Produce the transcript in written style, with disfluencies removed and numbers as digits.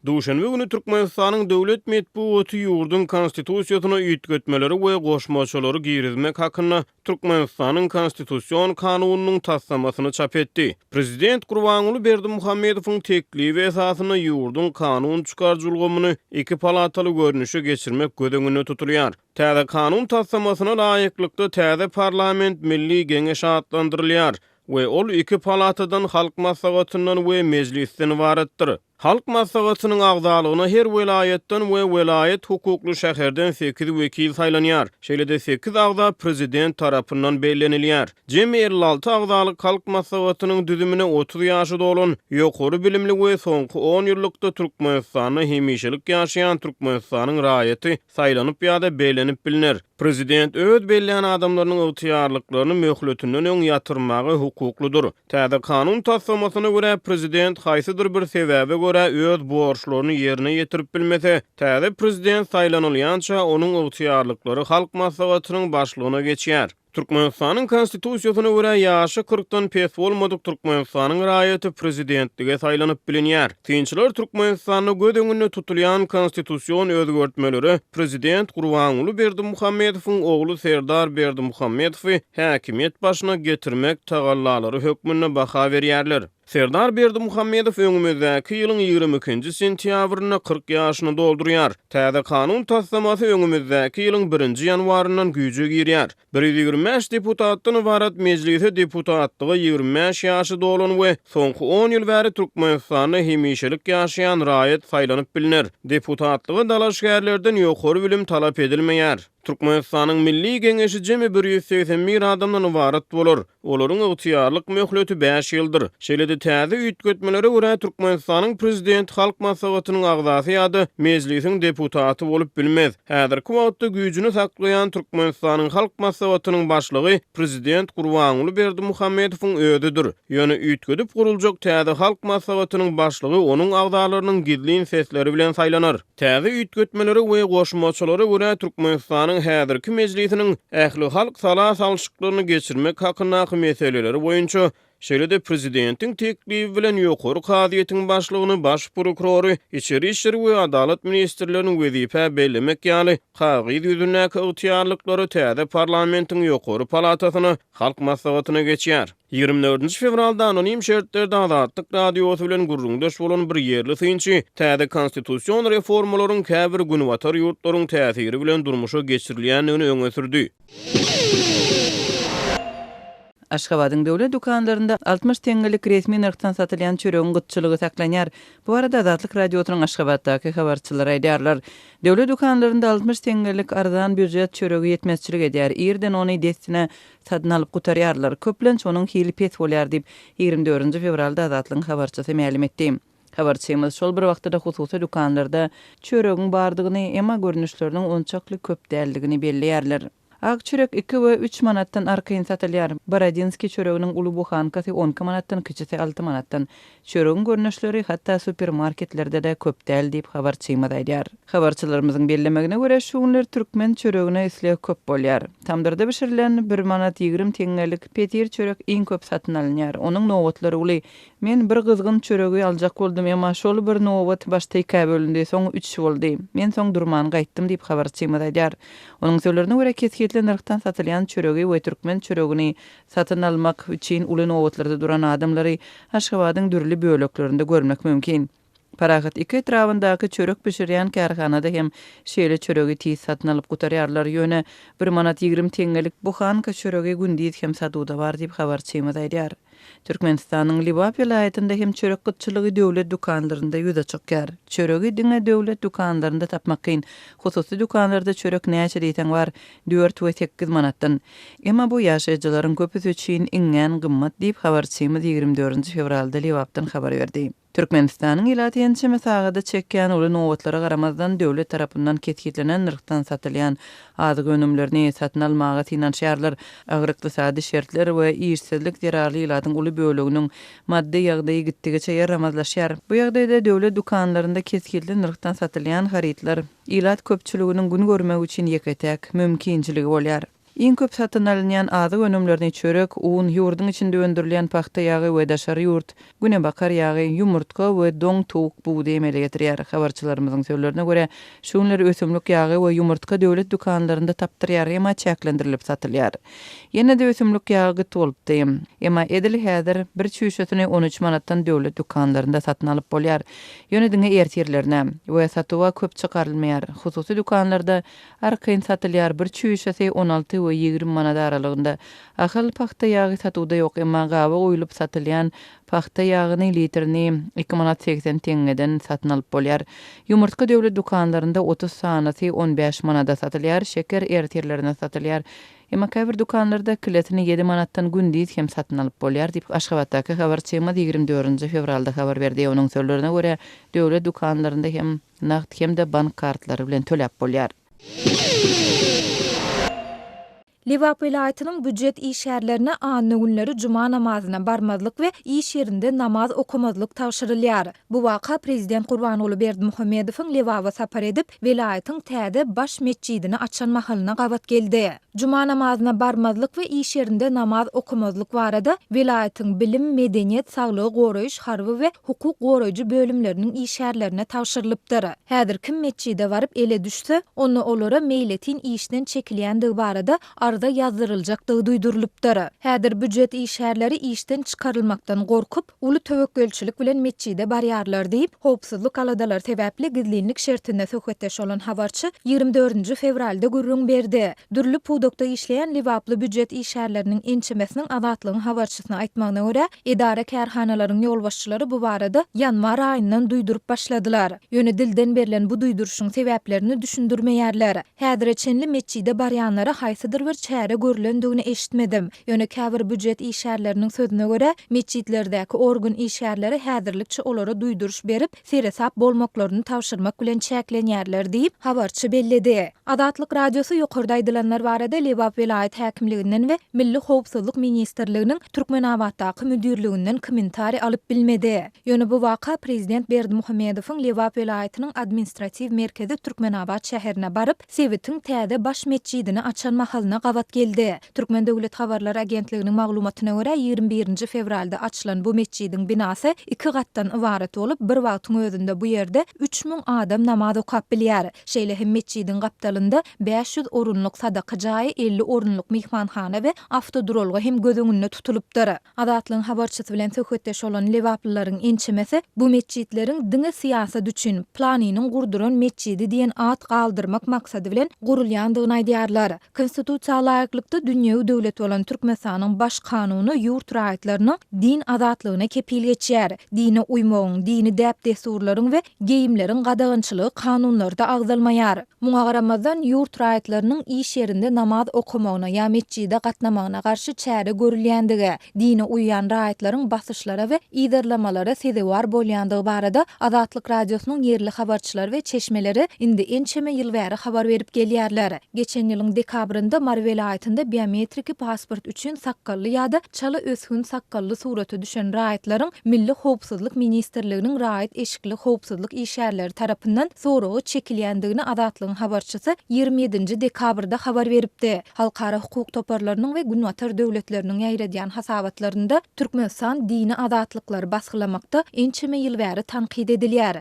Duşanbe günü Türkmenistanyň döwlet medeniýeti ýurdun konstitusiýasyna üýtgetmeleri we goşmaçalary girizmek hakynda Türkmenistanyň Konstitusion kanunynyň taslamasyny çap etdi. Prezident Gurbanuly Berdimuhammedowyň teklibi esasyna ýurdun kanun çykarjylgyny iki palataly görnüşe geçirmek gödeňine tutulýar. Täze kanun taslamasyna laýyklykda täze parlament milli geňeş atlandyrylýar we ol iki palatadan halk maslahatyndan we meclisden ibaretdir. Halk maslahatynyň agdalygyna her welaýetden we welaýet hukukly şäherden 8 wekil saýlanýar. Şeýle-de 8 agda prezident tarapyndan bellenilýär. Jemi 56 agdalyk halk maslahatynyň düzümine 30 ýaşy dolan, ýokary bilimli we soňky 10 ýyllykda Türkmenistanyň hemişelik ýaşaýan Türkmenistanyň raýaty saýlanyp ýa-da bellenip bilinir. Prezident öz belleýän adamlarynyň ygtyýarlyklaryny möhletiniň öň ýatyrmagy hukukludur. Täze kanun taslamasyna görä prezident haýsydyr bir sebäbe öz borçlaryny ýerine ýetirip bilmese, täze prezident saýlanylýança onuň ygtyýarlyklary halk maslahatynyň başlygyna geçýär. Türkmenistanyň Konstitusiýasyna görä ýaşy 40-dan pes bolmadyk Türkmenistanyň raýaty prezidentlige saýlanyp bilinýär. Tinçiler Türkmenistanyň gödeňine tutulýan konstitusiýon özgertmeleri prezident Gurbanuly Berdimuhammedowyň ogly Serdar Berdimuhammedowy häkimiýet başyna getirmek tagallalary hökmüne baha berýärler. Serdar Berdimuhammedow öňümizdäki ýylyň 22-nji sentýabryna 40 ýaşyny doldurýar. Täze kanun taslamasy öňümizdäki ýylyň 1-nji ýanwaryndan güýje girýär. 125 deputatdan ibaret meclise deputatlygy 25 ýaşy dolan we soňky 10 ýyl bäri Türkmenistanyň hemişelik ýaşaýan raýat saýlanyp bilinir. Deputatlygy dalaşgärlerden ýokary bilim talap edilmeýär. Türkmenistanyň milli geňeşi jemi 181 adamdan ibaret bolar. Olaryň ygtyýarlyk möhleti 5 ýyldyr. Şeýle-de täze üýtgetmeleri görä Türkmenistanyň prezident halk maslahatynyň agdasy ýa-da meclisiň deputaty bolup bilmez. Häzirki wagtda güýjüni saklaýan Türkmenistanyň halk maslahatynyň başlygy prezident Gurbanuly Berdimuhammedowyň öýüdidir. Ýöne üýtgedip guruljak täze halk maslahatynyň başlygy onuň agdalarynyň gizlin sesleri bilen saýlanar. Täze üýtgetmeleri we goşmaçalary görä Türkmenistanyň häzirki meclisiniň ähli halk salas alşyklaryny geçirmek hakyndaky meseleleri boýunça şeýle-de prezidentiň teklibi bilen ýokary kadyýetiň başlygyny baş prokurory, içeri işleri we adalet ministrleriniň wezipe bellemek ýaly kagyz ýüzündäki ygtyýarlyklary täze parlamentiň ýokary palatasyna halk maslahatyna geçýär. 24 fevralda anonim şertlerde Azatlyk radiosy bilen gurrundaş bolan bir ýerli synçy täze konstitusiýon reformalaryň käbir günwatar ýurtlaryň täsiri bilen durmuşa geçirilýändigini öňe sürdi. Aşgabatyň döwlet dukanlarynda 60 teňgelik resmi narxdan satylýan çöregiň gytçylygy saklanýar. Bu arada Azatlyk radiosynyň Aşgabatdaky habarçylary aýdýarlar. Döwlet dukanlarynda 60 teňgelik arzan büýujet çöregi ýetmezçilik edýär. Ýerden ony dessine satyn alyp gutarýarlar. Köplenç onuň hili pes bolýar diýip 24 fevralda Azatlyk habarçysy ma'lum etdi. Habarçymyz şol bir wagtda hususy dukanlarda çöregiň bardygyny, emma görnüşleriniň onçakly köp däldigini belleýärler. Ak çörek 2 we 3 manatdan arkaýyn satylýar. Baradinski çöreginiň uly buhankasy 10 manatdan, kiçisi 6 manatdan. Çöregiň görnüşleri hatda supermarketlerde de köp däl diýip habarçymyz aýdýar. Habarçylarymyzyň bellemegine görä şu günler türkmen çöregine isle köp bolýar. Tamdyrda bişirilen 1 manat 20 teňgelik petir çörek iň köp satyn alınýar. Onuň nowatlary uly. Men bir gyzgyn çöregi aljak boldum, emma şol bir nowat başta 2 bölündi, soň 3 boldy. Men soň durman gaýtdym diýip habarçymyz aýdýar. Onuň sözlerine görä keskin narxdan satylýan çöregi we türkmen çöregini satyn almak üçin uly nowatlarda duran adamlary Aşgabatyň dürli böleklerinde görmek mümkin. Parahat 2 etrafyndaky çörek pişirýän kärhanada hem şeýle çöregi tiz satyn alyp gutarýarlar ýöne 1 manat 20 teňgelik buhanka çöregi gündiz hem saduda bar diýip habarçymyz aýdýar. Türkmenistanyň Lebaply vilayetinde hem çörek gytçylygy döwlet dukanlarynda ýüze çykýar. Çöregi diňe döwlet dukanlarynda tapmak kyn. Hususy dukanlarda çörek näçe diýsen bar 4 we 8 manatdan. Emma bu ýaşaýjylaryň köpüsi üçin iňen gymmat diýip habarçymyz 24 fevralda Lebaplydan habar berdi. Türkmenistanyň ýylatyňçy mesagada çekýän uly nowatlary garamazdan döwlet tarapyndan ketgitlenen narxdan satylýan azyk önümlerini satyn almaga finansiýarlar. Agyr ykdysady şertler we işsizlik zerarly ýylatyň uly böleginiň maddi ýagdaýy gitdigiçe ýaramazlaşýar. Bu ýagdaýda döwlet dukanlarynda kesgitli narxdan satylýan haritlar ýylat köpçüliginiň gün görmek üçin ýeketäk mümkinçiligi bolýar. Iň köp satyn alynýan azy önümlerini çörek, un, ýurdun içinde öndürilen paxta ýagy we daşary ýurt, günebakar ýagy, ýumurtka we doň towuk buğdy emele getirýär. Habarçylarymyzyň sözlerine görä, şunlar ösümlik ýagy we ýumurtka döwlet dukanlarynda tapdyrýar, ema çäklendirilip satylýar. Ýene de ösümlik ýagy tolupdy. Ema edildi häzir bir çüýşetini 13 manatdan döwlet dukanlarynda satyn alyp bolýar. Ýönediňe ertirlerine we satywa köp çykarylmaýar. Hususy dukanlarda arkyn satylýar, bir çüýşesi 16 we 20 manat aralygynda. Ahal paxta ýagy satuwda ýok, emma gawa goýulyp satylýan paxta ýagynyň litrini 2 manat 80 teňeden satyn alyp bolýar. Ýumurtka döwlet dukanlarynda 30 sanasy 15 manada satylýar, şeker ertirlerine satylýar. Emma käbir dukanlarda kiletini 7 manatdan gündiz hem satyn alyp bolýar diýip Aşgabatdaky habarçyma 24 fevralda habar berdi. Onuň sözlerine görä döwlet dukanlarynda hem naqd hem de bank kartlary bilen töläp bolýar. Lebaply vilayatynyň büjet işgärlerine anyny günleri juma namazyna barmazlyk we iş ýerinde namaz okamazlyk tabşyrylýar. Bu waka prezident Gurbanoğlu Berdimuhammedowyň Lebaplyga sapar edip vilayatyň täze baş mescidini açan mahalyna gabat geldi. Juma namazyna barmazlyk we iş ýerinde namaz okamazlyk barada vilayatyň bilim, medeniýet, saglyk goraýyş, harby we hukuk goraýjy bölümleriniň işgärlerine tabşyrylypdyr. Häzir kim mescide baryp ele düşse, onu olara meýletin işden çekilýänligi barada arda yazdırıljakdygy duýdurylypdyr. Häzir büjet işgärleri işden çykarylmakdan gorkup, uly töwekkelçilik bilen mescide barýarlar diýip, howpsuzlyk aladalar sebäpli gizlinlik şertinde söhbetdeş olan habarçy 24 fevralda gürrüň berdi. Dürli pudokda işleyen Lebaply büjet işgärleriniň ençemesiniň Azatlygyň habarçysyna aýtmagyna görä, edara kärhanalaryň ýolbaşçylary bu barada ýanwar aýyndan duýdurup başladylar. Ýöne dilden berilen bu duýduruşyň sebäplerini düşündirmeýärler. Häzir çenli mescide barýanlara haýsydyr bir çäre görülendigini eşitmedim. Ýöne käbir büjet işgärleriniň sözüne görä, mescitlerdäki organ işgärleri häzirlikçe olara duýduruş berip, seresap bolmaklaryny tabşyrmak bilen çäklenýärler diýip habarçy belledi. Azatlyk radiosu ýokarda aýdylanlar barada Lebaply vilayat häkimliginden we Milli Howpsuzlyk ministrliginiň Türkmenistanyň müdürliginden kommentari alyp bilmedi. Ýöne bu waka prezident Berdimuhammedowyň Lebaply vilayatynyň administrativ merkezi Türkmenabad şäherine baryp, Sewitiň täze baş mescidini açan mahalyna gabat geldi. Türkmen Döwlet Habarlar Agentliginiň maglumatyna görä 21 fevralda açylan bu mescidiň binasy 2 gatdan ibaret bolup, bir wagtyň özünde bu ýerde 3000 adam namaz okap bilýär. Şeýle hem mescidiň gapdalynda 500 orunluk sadaka jaýy, 50 orunluk mehmanhana we awtodurolga hem gözüňünde tutulupdyr. Azatlygyň habarçysy bilen söhbetdeş olan Lebaplylaryň ençemesi bu mescitleriň diňe siýasat üçin planynyň gurduran mescidi diýen at galdyrmak maksady bilen gurulýandygyny aýdýarlar. Konstitusiýa laýyklykda dünýäwi döwlet bolan Türkmenistanyň Baş Kanuny ýurt raýatlarynyň din azatlygyna kepil geçýär. Dine uymagyň, dini däp desturlaryň we geyimleriň gadagynçylygy kanunlarda agzalmaýar. Muňa garamazdan ýurt raýatlarynyň iş ýerinde namaz okamagyna ýa mescide gatnamagyna garşy çäre görülýändigi, dine uýan raýatlaryň basyşlara we iýdarlamalara sebäwar bolýandygy barada Azatlyk radiosynyň ýerli habarçylary we çeşmeleri indi ençeme ýyl bäri habar berip gelýärler. Geçen ýylyň dekabrynda Mary vilayatynda biometriki pasport üçin sakkally ýa-da çala ösgün sakkally suraty düşen raýatlaryň Milli Howpsuzlyk ministrliginiň raýat eşikli howpsuzlyk işgärleri tarapyndan soragy çekilýändigini Azatlygyň habarçysy 27 dekabrda habar beripdi. Halkara hukuk toparlarynyň we günwatar döwletleriniň ýaýradýan hasabatlarynda Türkmenistan dini azatlyklary basgylamakda ençeme ýyl bäri tanqid edilýär.